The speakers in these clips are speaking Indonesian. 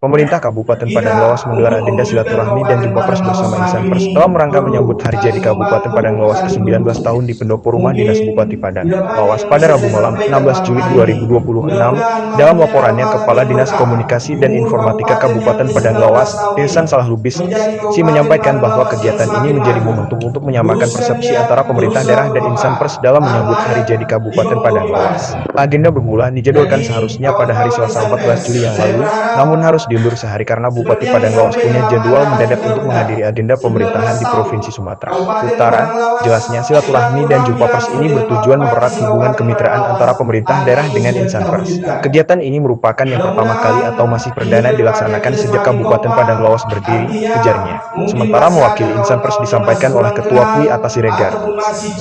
Pemerintah Kabupaten Padang Lawas menggelar agenda silaturahmi dan jumpa pers bersama insan pers dalam rangka menyambut Hari Jadi Kabupaten Padang Lawas ke-19 tahun di Pendopo Rumah Dinas Bupati Padang Lawas pada Rabu malam 16 Juli 2026. Dalam laporannya, Kepala Dinas Komunikasi dan Informatika Kabupaten Padang Lawas, Ihsan Salah Lubis, menyampaikan bahwa kegiatan ini menjadi momentum untuk menyamakan persepsi antara pemerintah daerah dan insan pers dalam menyambut Hari Jadi Kabupaten Padang Lawas. Agenda bermula dijadwalkan seharusnya pada hari Selasa 14 Juli yang lalu, namun harus diundur sehari karena Bupati Padang Lawas punya jadwal mendadak untuk menghadiri agenda pemerintahan di Provinsi Sumatera Utara. Jelasnya, silaturahmi dan jumpa pers ini bertujuan mempererat hubungan kemitraan antara pemerintah daerah dengan insan pers. Kegiatan ini merupakan yang pertama kali atau masih perdana dilaksanakan sejak Kabupaten Padang Lawas berdiri, ujarnya. Sementara mewakili insan pers disampaikan oleh Ketua PUI Atta Siregar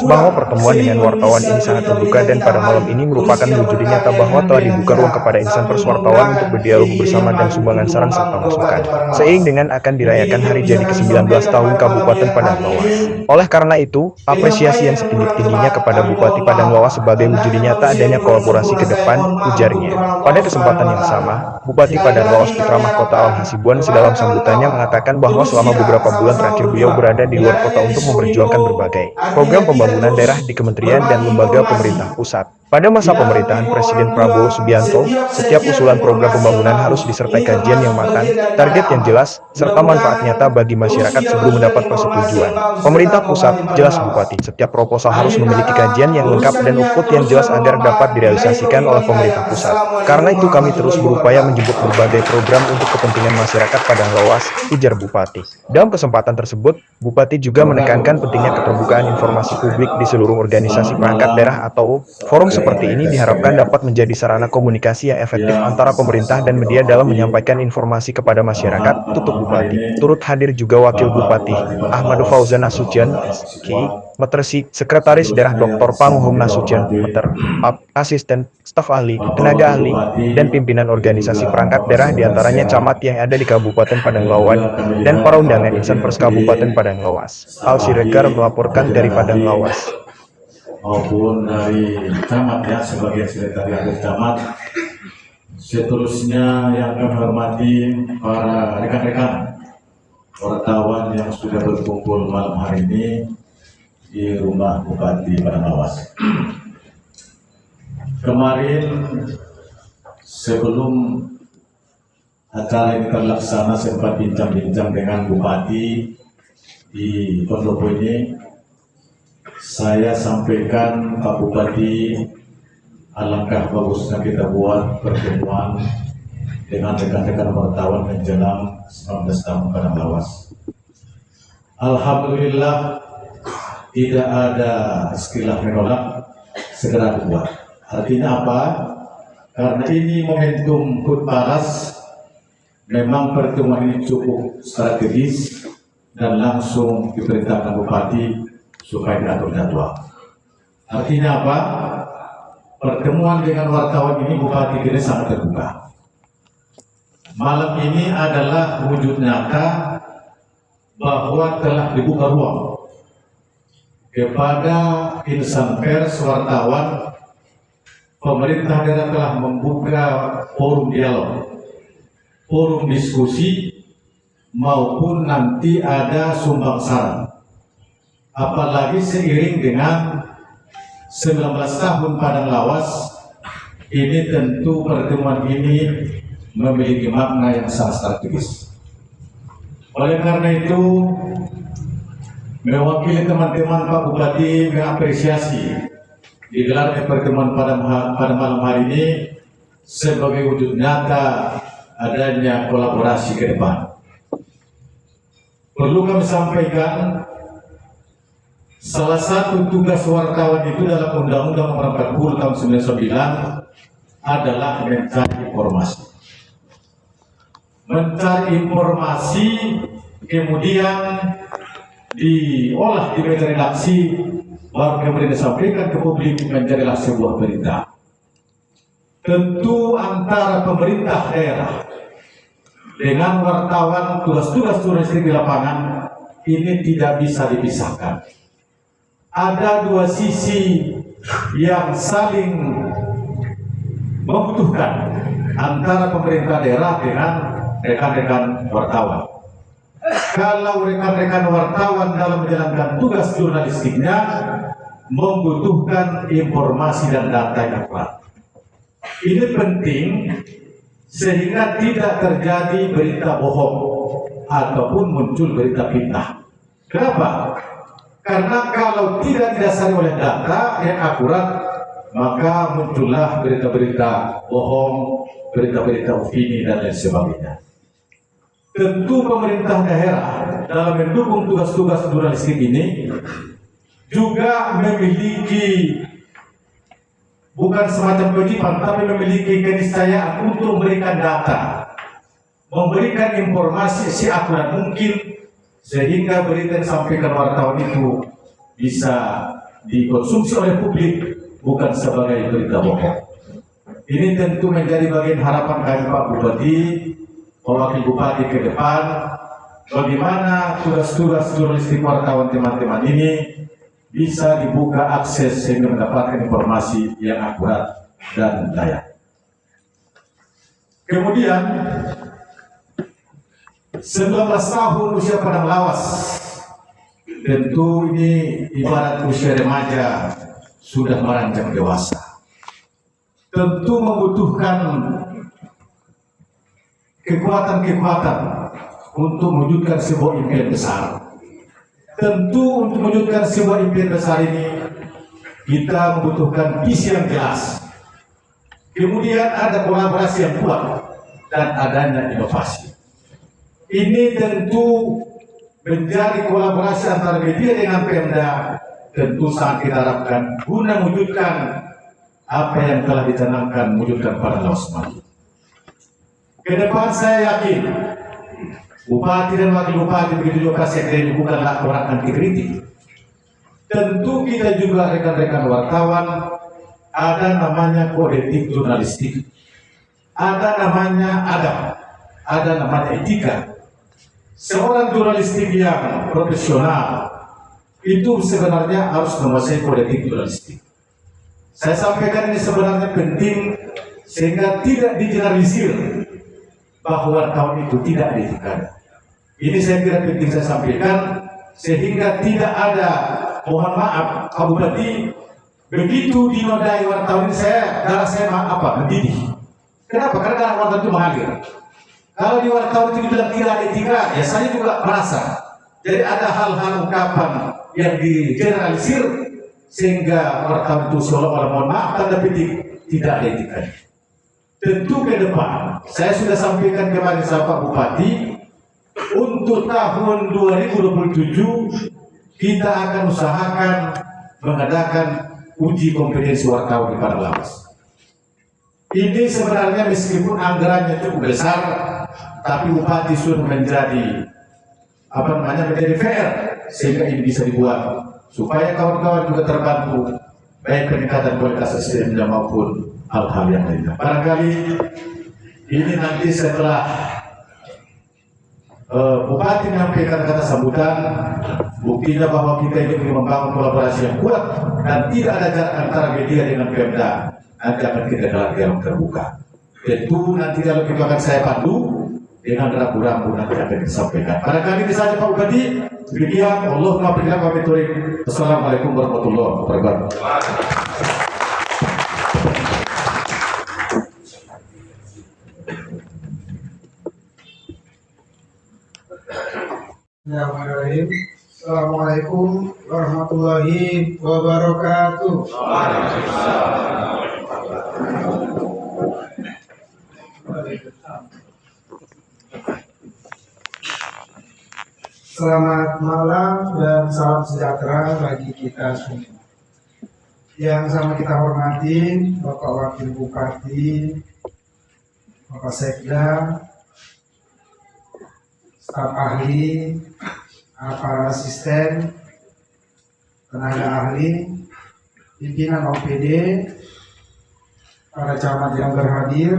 bahwa pertemuan dengan wartawan ini sangat terbuka dan pada malam ini merupakan wujud nyata bahwa telah dibuka ruang kepada insan pers wartawan untuk berdialog bersama dan sumbangan saran serta masukan. Seiring dengan akan dirayakan Hari Jadi ke-19 tahun Kabupaten Padang Lawas. Oleh karena itu, apresiasi yang setinggi-tingginya kepada Bupati Padang Lawas sebagai wujud nyata adanya kolaborasi ke depan, ujarnya. Pada kesempatan yang sama, Bupati Padang Lawas Putra Mahkota Al Hasibuan sedalam sambutannya mengatakan bahwa selama beberapa bulan terakhir beliau berada di luar kota untuk memperjuangkan berbagai program pembangunan daerah di kementerian dan lembaga pemerintah pusat. Pada masa pemerintahan Presiden Prabowo Subianto, setiap usulan program pembangunan harus disertai kajian yang matang, target yang jelas, serta manfaat nyata bagi masyarakat sebelum mendapat persetujuan. Pemerintah pusat, jelas Bupati, setiap proposal harus memiliki kajian yang lengkap dan output yang jelas agar dapat direalisasikan oleh pemerintah pusat. Karena itu kami terus berupaya menjemput berbagai program untuk kepentingan masyarakat Padang Lawas, ujar Bupati. Dalam kesempatan tersebut, Bupati juga menekankan pentingnya keterbukaan informasi publik di seluruh organisasi perangkat daerah atau forum seperti ini diharapkan dapat menjadi sarana komunikasi yang efektif antara pemerintah dan media dalam menyampaikan informasi kepada masyarakat, tutup Bupati. Turut hadir juga Wakil Bupati, Ahmad Fauzan Nasution, SK, Metersi, Sekretaris Daerah Dr. Panguhum Nasution, Meter, Asisten, Staf Ahli, Tenaga Ahli, dan pimpinan organisasi perangkat daerah diantaranya camat yang ada di Kabupaten Padang Lawas, dan para undangan insan pers Kabupaten Padang Lawas. Al Siregar melaporkan dari Padang Lawas. Maupun dari camat ya, sebagai sekretariat camat. Seterusnya yang kami hormati para rekan-rekan wartawan yang sudah berkumpul malam hari ini di rumah Bupati Padang Lawas. Kemarin sebelum acara ini terlaksana sempat bincang-bincang dengan Bupati di Pendopo ini. Saya sampaikan Pak Bupati, alangkah bagusnya kita buat pertemuan dengan rekan-rekan wartawan menjelang 19 tahun Padang Lawas. Alhamdulillah tidak ada istilah menolak, segera dibuat. Artinya apa? Karena ini momentum HUT paras, memang pertemuan ini cukup strategis dan langsung diperintahkan Bupati supaya diatur jadwal. Artinya apa? Pertemuan dengan wartawan ini Bupati ini sangat terbuka. Malam ini adalah wujud nyata bahwa telah dibuka ruang kepada insan pers, wartawan. Pemerintah daerah telah membuka forum dialog, forum diskusi, maupun nanti ada sumbang saran. Apalagi seiring dengan 19 tahun Padang Lawas, ini tentu pertemuan ini memiliki makna yang sangat strategis. Oleh karena itu, mewakili teman-teman Pak Bupati mengapresiasi digelarnya pertemuan pada malam hari ini sebagai wujud nyata adanya kolaborasi ke depan. Perlu kami sampaikan, salah satu tugas wartawan itu dalam Undang-Undang Nomor 40 Tahun 99 adalah mencari informasi. Mencari informasi, kemudian diolah di meja redaksi, baru kemudian disampaikan ke publik menjadilah sebuah berita. Tentu antara pemerintah daerah dengan wartawan tugas-tugas jurnalistik di lapangan ini tidak bisa dipisahkan. Ada dua sisi yang saling membutuhkan antara pemerintah daerah dengan rekan-rekan wartawan. Kalau rekan-rekan wartawan dalam menjalankan tugas jurnalistiknya membutuhkan informasi dan data yang akurat. Ini penting sehingga tidak terjadi berita bohong ataupun muncul berita fitnah. Kenapa? Karena kalau tidak didasari oleh data yang akurat, maka muncullah berita-berita bohong, berita-berita opini dan lain sebagainya. Tentu pemerintah daerah dalam mendukung tugas-tugas jurnalistik ini juga memiliki bukan semacam kewajiban, tapi memiliki keniscayaan untuk memberikan data, memberikan informasi seakurat mungkin sehingga berita yang disampaikan wartawan itu bisa dikonsumsi oleh publik, bukan sebagai berita bohong. Ini tentu menjadi bagian harapan kami Pak Bupati, Pak Wakil Bupati ke depan, bagaimana tugas-tugas jurnalistik wartawan teman-teman ini bisa dibuka akses sehingga mendapatkan informasi yang akurat dan layak. Kemudian 19 tahun usia Padang Lawas, tentu ini ibarat usia remaja sudah beranjak dewasa. Tentu membutuhkan kekuatan-kekuatan untuk mewujudkan sebuah impian besar. Tentu untuk mewujudkan sebuah impian besar ini kita membutuhkan visi yang jelas. Kemudian ada kolaborasi yang kuat dan adanya inovasi. Ini tentu menjadi kolaborasi antara media dengan Pemda, tentu sangat kita harapkan guna mewujudkan apa yang telah dicanangkan, mewujudkan Padang Lawas maju. Ke depan saya yakin Bupati dan Wakil Bupati begitu juga Sekda ini bukanlah orang anti kritik. Tentu kita juga rekan-rekan wartawan ada namanya kode etik jurnalistik, ada namanya adab, ada namanya etika. Seorang jurnalistik yang profesional itu sebenarnya harus menguasai kode etik jurnalistik. Saya sampaikan ini sebenarnya penting sehingga tidak digeneralisir bahwa wartawan itu tidak dietikan. Ini saya kira penting saya sampaikan sehingga tidak ada, mohon maaf Pak Bupati, begitu dinodai wartawan ini darah saya mendidih. Kenapa? Karena darah wartawan itu mengalir. Kalau di wartawan itu dibilang tidak ada etika, ya saya juga merasa. Jadi ada hal-hal ungkapan yang digeneralisir sehingga wartawan itu seolah-olah, mohon maaf tanda petik, tidak ada etika. Tentu ke depan, saya sudah sampaikan kemarin sama Pak Bupati, untuk tahun 2027 kita akan usahakan mengadakan uji kompetensi wartawan di Padang Lawas. Ini sebenarnya meskipun anggarannya cukup besar, tapi Bupati sudah menjadi menjadi fair sehingga ini bisa dibuat supaya kawan-kawan juga terbantu baik peningkatan kualitas SDM maupun hal-hal yang lainnya. Barangkali ini nanti setelah Bupati menyampaikan kata sambutan, buktinya bahwa kita ini membangun kolaborasi yang kuat dan tidak ada jarak antara media dengan Pemda. Nanti akan kita gelar dialog terbuka. Tentu nanti kalau kita akan saya pandu dengan rambu-rambu nanti akan disampaikan. Barangkali ini saja Pak Bupati. Demikian, Allahumma berikan kami turik. Assalamualaikum warahmatullahi wabarakatuh. Bismillahirrahmanirrahim. Assalamualaikum warahmatullahi wabarakatuh. Selamat malam dan salam sejahtera bagi kita semua. Yang sama kita hormati Bapak Wakil Bupati, Bapak Sekda, staf ahli, para asisten, tenaga ahli, pimpinan OPD, para camat yang berhadir,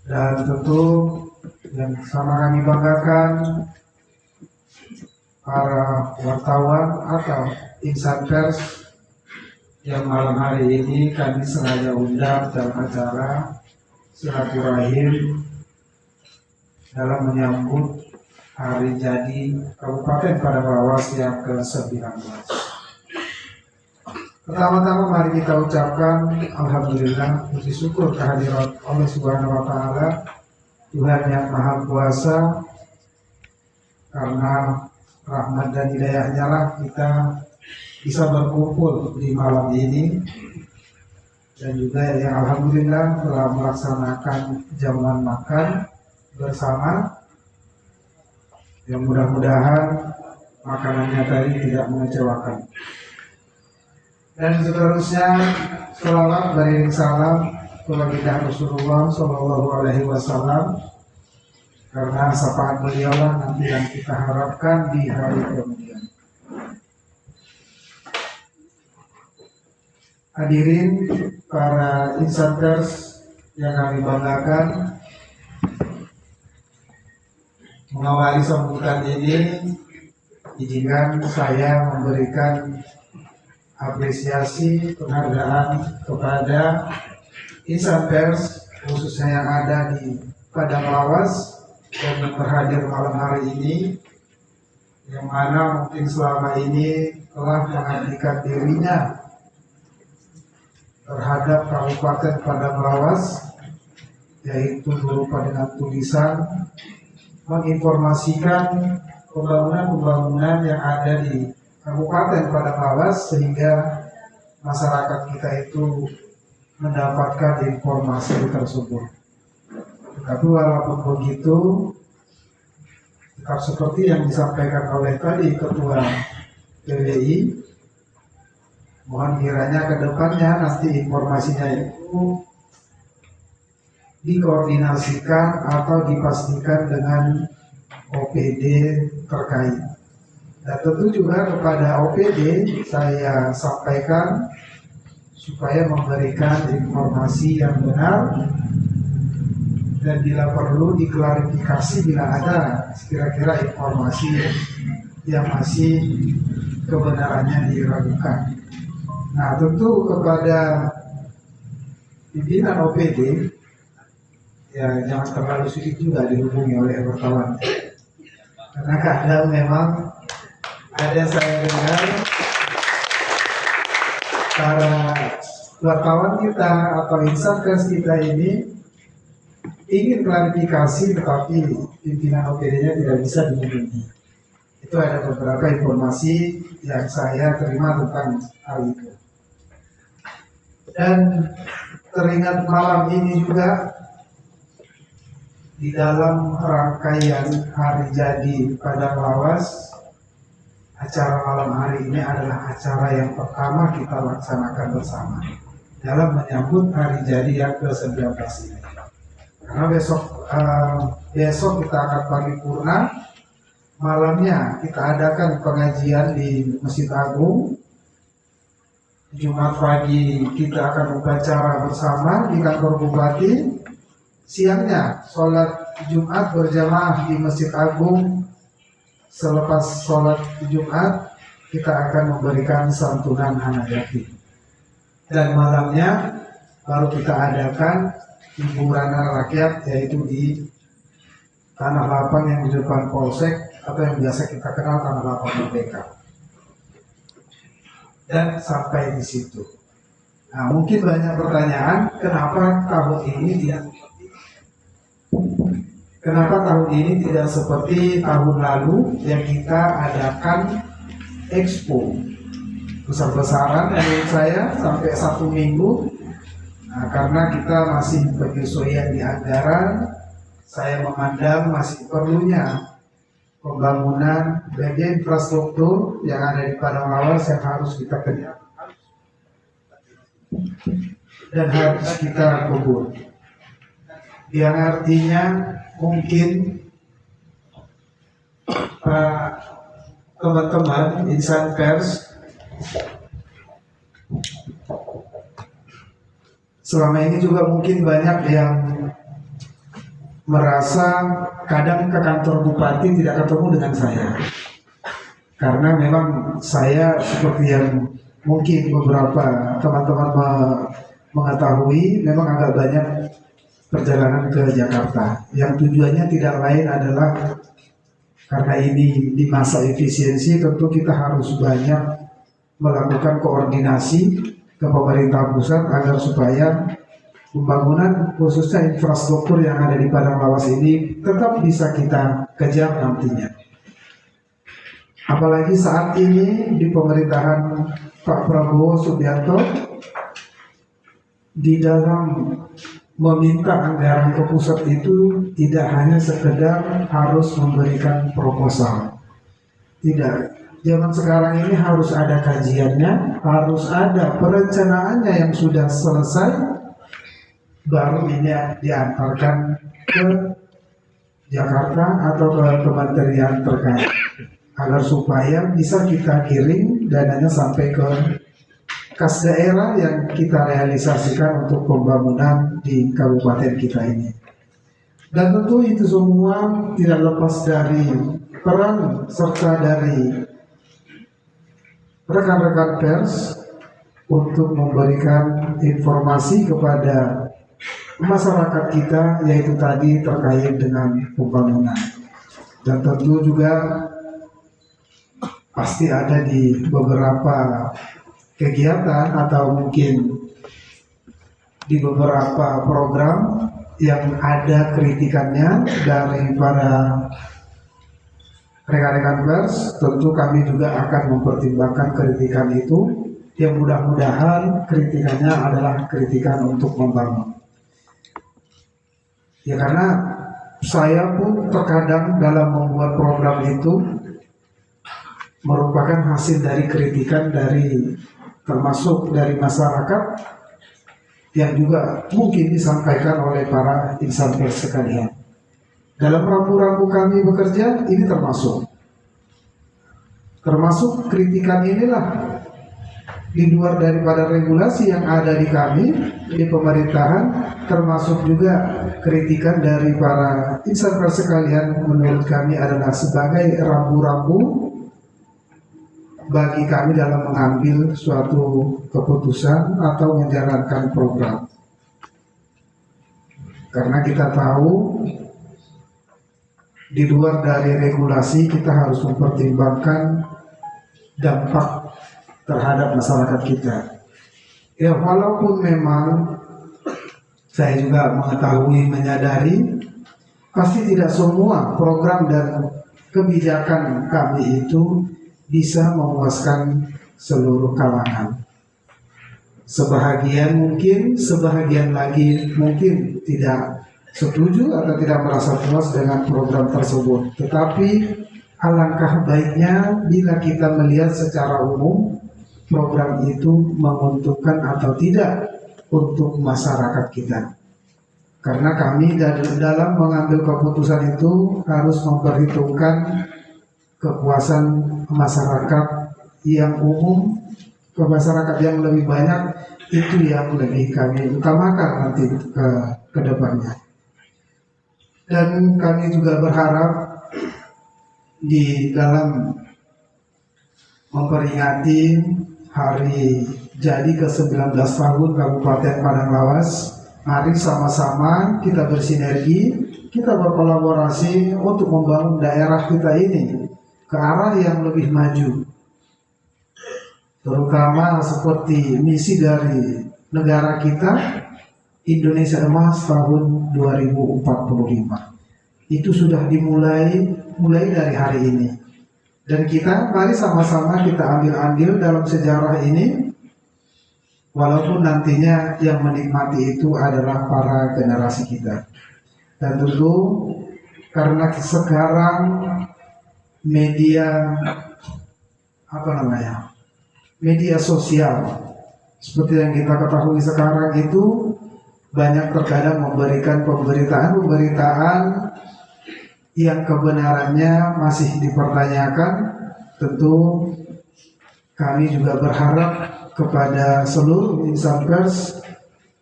dan tentu yang sama kami banggakan para wartawan atau insan pers yang malam hari ini kami sengaja undang dalam acara silaturahim dalam menyambut hari jadi Kabupaten Padang Lawas yang ke-19. Pertama-tama mari kita ucapkan Alhamdulillah, puji syukur kehadiran Allah Subhanahu wa Ta'ala, Tuhan yang Maha Kuasa. Karena rahmat dan hidayahnya lah kita bisa berkumpul di malam ini, dan juga yang alhamdulillah telah melaksanakan jamuan makan bersama, yang mudah-mudahan makanannya tadi tidak mengecewakan. Dan seterusnya selawat beriring salam kepada kita Rasulullah Shallallahu Alaihi Wasallam, karena sapaan beliau lah nanti yang kita harapkan di hari kemudian. Hadirin para insan pers yang kami banggakan, mengawali sambutan ini izinkan saya memberikan apresiasi penghargaan kepada insan pers khususnya yang ada di Padang Lawas yang berhadir malam hari ini, yang mana mungkin selama ini telah mengabdikan dirinya terhadap Kabupaten Padang Lawas, yaitu berupa dengan tulisan menginformasikan pembangunan-pembangunan yang ada di Kabupaten Padang Lawas, sehingga masyarakat kita itu mendapatkan informasi tersebut. Tapi walaupun begitu, tetap seperti yang disampaikan oleh tadi Ketua PBI, mohon kiranya ke depannya nanti informasinya itu dikoordinasikan atau dipastikan dengan OPD terkait. Dan tentu juga kepada OPD saya sampaikan supaya memberikan informasi yang benar, dan bila perlu diklarifikasi bila ada kira-kira informasi yang masih kebenarannya diragukan. Nah, tentu kepada pimpinan OPD, ya jangan terlalu sulit juga dihubungi oleh wartawan, karena kadang memang ada saya dengar para wartawan kita atau insan pers kita ini ingin klarifikasi, tetapi pimpinan OPD-nya tidak bisa dihubungi. Itu ada beberapa informasi yang saya terima tentang hal itu. Dan teringat malam ini juga di dalam rangkaian hari jadi Padang Lawas, acara malam hari ini adalah acara yang pertama kita laksanakan bersama dalam menyambut hari jadi yang ke-19 ini. Karena besok kita akan paripurna, malamnya kita adakan pengajian di Masjid Agung. Jumat pagi kita akan upacara bersama di kantor Bupati. Siangnya sholat Jumat berjamaah di Masjid Agung. Selepas sholat Jumat kita akan memberikan santunan anak yatim. Dan malamnya baru kita adakan hiburan rakyat, yaitu di Tanah Lapang yang di depan Polsek atau yang biasa kita kenal Tanah Lapang Merdeka. Dan sampai di situ. Nah, mungkin banyak pertanyaan, kenapa tahun ini tidak seperti tahun lalu yang kita adakan expo besar-besaran, menurut saya sampai 1 minggu. Nah, karena kita masih penyesuaian di anggaran, saya memandang masih perlunya pembangunan bagian infrastruktur yang ada di Padang Lawas yang harus kita kerjakan dan harus kita kubur. Yang artinya mungkin teman-teman insan pers selama ini juga mungkin banyak yang merasa kadang ke kantor bupati tidak ketemu dengan saya, karena memang saya seperti yang mungkin beberapa teman-teman mengetahui, memang agak banyak perjalanan ke Jakarta. Yang tujuannya tidak lain adalah karena ini di masa efisiensi, tentu kita harus banyak melakukan koordinasi ke pemerintah pusat agar supaya pembangunan khususnya infrastruktur yang ada di Padang Lawas ini tetap bisa kita kejar nantinya. Apalagi saat ini di pemerintahan Pak Prabowo Subianto, di dalam meminta anggaran ke pusat itu tidak hanya sekedar harus memberikan proposal. Tidak, zaman sekarang ini harus ada kajiannya, harus ada perencanaannya yang sudah selesai, baru ini diantarkan ke Jakarta atau ke kementerian terkait, agar supaya bisa kita kirim dananya sampai ke kas daerah yang kita realisasikan untuk pembangunan di kabupaten kita ini. Dan tentu itu semua tidak lepas dari peran serta dari rekan-rekan pers untuk memberikan informasi kepada masyarakat kita, yaitu tadi terkait dengan pembangunan. Dan tentu juga pasti ada di beberapa kegiatan atau mungkin di beberapa program yang ada kritikannya dari para rekan-rekan pers. Tentu kami juga akan mempertimbangkan kritikan itu, yang mudah-mudahan kritikannya adalah kritikan untuk membangun. Ya, karena saya pun terkadang dalam membuat program itu merupakan hasil dari kritikan dari termasuk dari masyarakat yang juga mungkin disampaikan oleh para insan pers sekalian. Dalam rambu-rambu kami bekerja ini termasuk kritikan inilah, di luar daripada regulasi yang ada di kami di pemerintahan, termasuk juga kritikan dari para insan pers sekalian, menurut kami adalah sebagai rambu-rambu bagi kami dalam mengambil suatu keputusan atau menjalankan program. Karena kita tahu di luar dari regulasi kita harus mempertimbangkan dampak terhadap masyarakat kita. Ya, walaupun memang saya juga mengetahui, menyadari pasti tidak semua program dan kebijakan kami itu bisa memuaskan seluruh kalangan. Sebahagian mungkin, sebahagian lagi mungkin tidak setuju atau tidak merasa puas dengan program tersebut. Tetapi alangkah baiknya bila kita melihat secara umum program itu menguntungkan atau tidak untuk masyarakat kita. Karena kami dalam mengambil keputusan itu harus memperhitungkan kepuasan masyarakat yang umum, ke masyarakat yang lebih banyak, itu yang lebih kami utamakan nanti ke depannya. Dan kami juga berharap di dalam memperingati hari jadi ke-19 tahun Kabupaten Padang Lawas, mari sama-sama kita bersinergi, kita berkolaborasi untuk membangun daerah kita ini ke arah yang lebih maju, terutama seperti misi dari negara kita, Indonesia Emas tahun 2045. Itu sudah dimulai dari hari ini, dan kita mari sama-sama kita ambil andil dalam sejarah ini, walaupun nantinya yang menikmati itu adalah para generasi kita. Dan tentu karena sekarang media sosial seperti yang kita ketahui sekarang itu banyak terkadang memberikan pemberitaan yang kebenarannya masih dipertanyakan. Tentu kami juga berharap kepada seluruh insan pers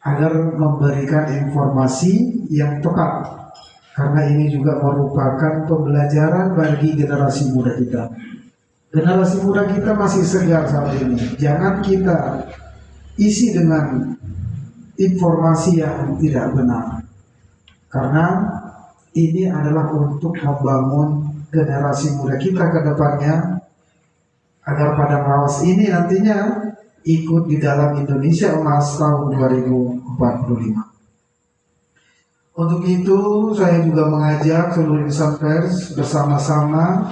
agar memberikan informasi yang tepat, karena ini juga merupakan pembelajaran bagi generasi muda kita. Generasi muda kita masih segar saat ini. Jangan kita isi dengan informasi yang tidak benar. karena ini adalah untuk membangun generasi muda kita ke depannya, agar Padang Lawas ini nantinya ikut di dalam Indonesia Emas tahun 2045. Untuk itu saya juga mengajak seluruh insan pers bersama-sama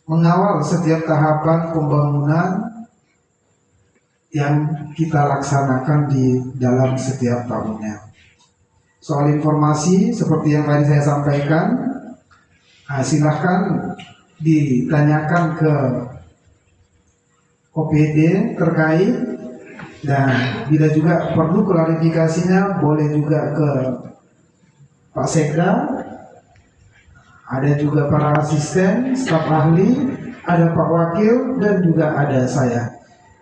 mengawal setiap tahapan pembangunan yang kita laksanakan di dalam setiap tahunnya. Soal informasi seperti yang tadi saya sampaikan, silahkan ditanyakan ke OPD terkait, dan bila juga perlu klarifikasinya boleh juga ke Pak Sekda, ada juga para asisten, staf ahli, ada Pak Wakil, dan juga ada saya.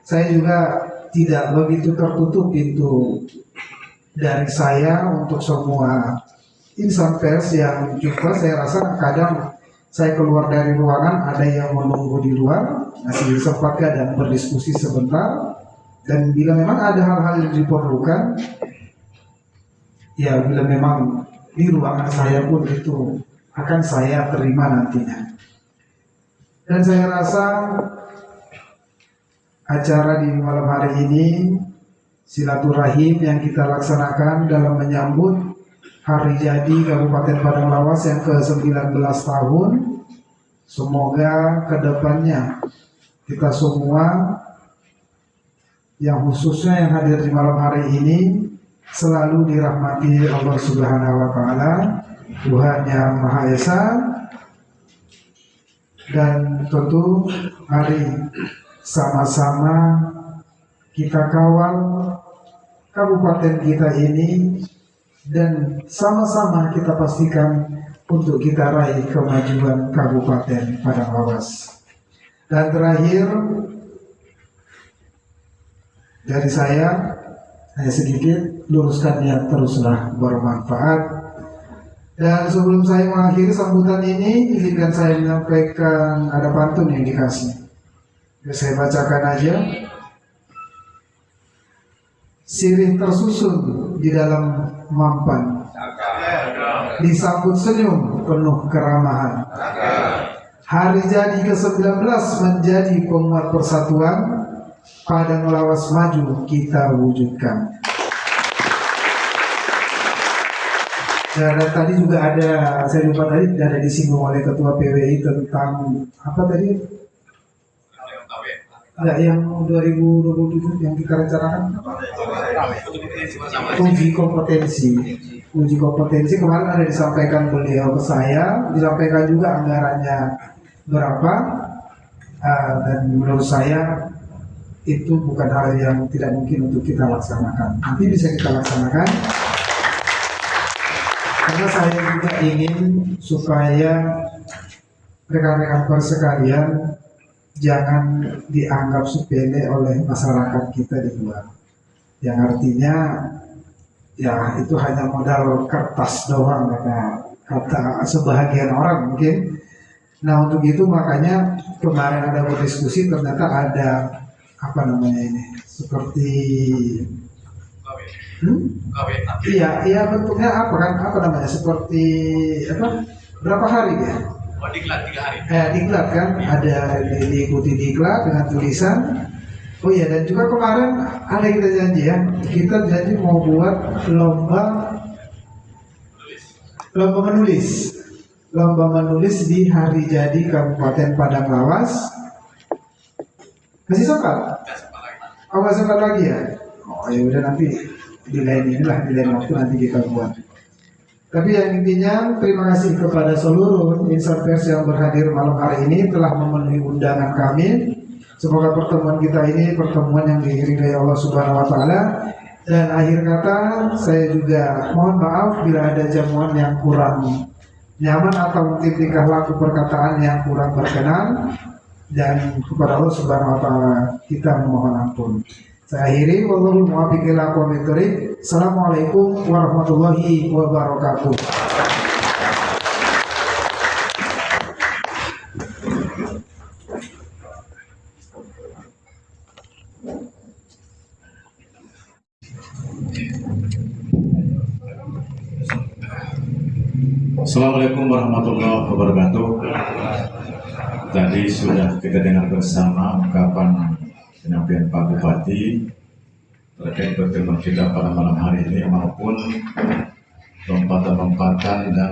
Saya juga tidak begitu tertutup pintu dari saya untuk semua insan pers yang juga saya rasa kadang saya keluar dari ruangan ada yang menunggu di luar, masih sempatkan dan berdiskusi sebentar. Dan bila memang ada hal-hal yang diperlukan, ya bila memang di ruangan saya pun itu akan saya terima nantinya. Dan saya rasa acara di malam hari ini, silaturahim yang kita laksanakan dalam menyambut hari jadi Kabupaten Padang Lawas yang ke-19 tahun, semoga kedepannya kita semua, yang khususnya yang hadir di malam hari ini, selalu dirahmati Allah Subhanahu wa Ta'ala, Tuhan yang Maha Esa. Dan tentu mari sama-sama kita kawal kabupaten kita ini, dan sama-sama kita pastikan untuk kita raih kemajuan Kabupaten Padang Lawas. Dan terakhir dari saya hanya sedikit, luruskan niat teruslah bermanfaat. Dan sebelum saya mengakhiri sambutan ini, izinkan saya menyampaikan ada pantun yang dikasih. Saya bacakan aja. Sirih tersusun di dalam mampan, disambut senyum penuh keramahan. Hari jadi ke-19 menjadi penguat persatuan, Padang Lawas maju kita wujudkan. Dan tadi juga ada, saya lupa tadi ada disinggung oleh Ketua PWI tentang apa tadi? Enggak, yang 2027 yang kita rencanakan uji kompetensi. Uji kompetensi kemarin ada disampaikan beliau ke saya, disampaikan juga anggarannya berapa, dan menurut saya itu bukan hal yang tidak mungkin untuk kita laksanakan. Nanti bisa kita laksanakan, karena saya juga ingin supaya rekan-rekan pers sekalian jangan dianggap sepele oleh masyarakat kita di luar. Yang artinya ya itu hanya modal kertas doang, kata sebahagian orang mungkin. Nah untuk itu makanya kemarin ada berdiskusi, ternyata ada apa namanya ini, seperti iya bentuknya apa kan, apa namanya, seperti apa, berapa hari ya? Oh, diklat 3 hari. Diklat kan, ada diikuti diklat dengan tulisan. Oh iya, dan juga kemarin ada kita janji ya, kita janji mau buat lomba menulis di hari jadi Kabupaten Padang Lawas. Masih sempat? Oh, masih sempat lagi ya? Oh ya udah, nanti di lain waktu nanti kita buat. Tapi yang intinya terima kasih kepada seluruh insan pers yang berhadir malam hari ini telah memenuhi undangan kami. Semoga pertemuan kita ini pertemuan yang diiringi Allah Subhanahu wa Ta'ala. Dan akhir kata saya juga mohon maaf bila ada jamuan yang kurang nyaman atau mungkin tingkah laku perkataan yang kurang berkenan. Dan kepada Allah Subhanahu wa Ta'ala kita memohon ampun. Saya akhiri, wallahul muwaffiq ila aqwamit thoriq. Assalamualaikum warahmatullahi wabarakatuh. Assalamualaikum warahmatullahi wabarakatuh. Tadi sudah kita dengar bersama ungkapan penyampaian Pak Bupati terkait pertemuan kita pada malam hari ini maupun lompatan-lompatan dan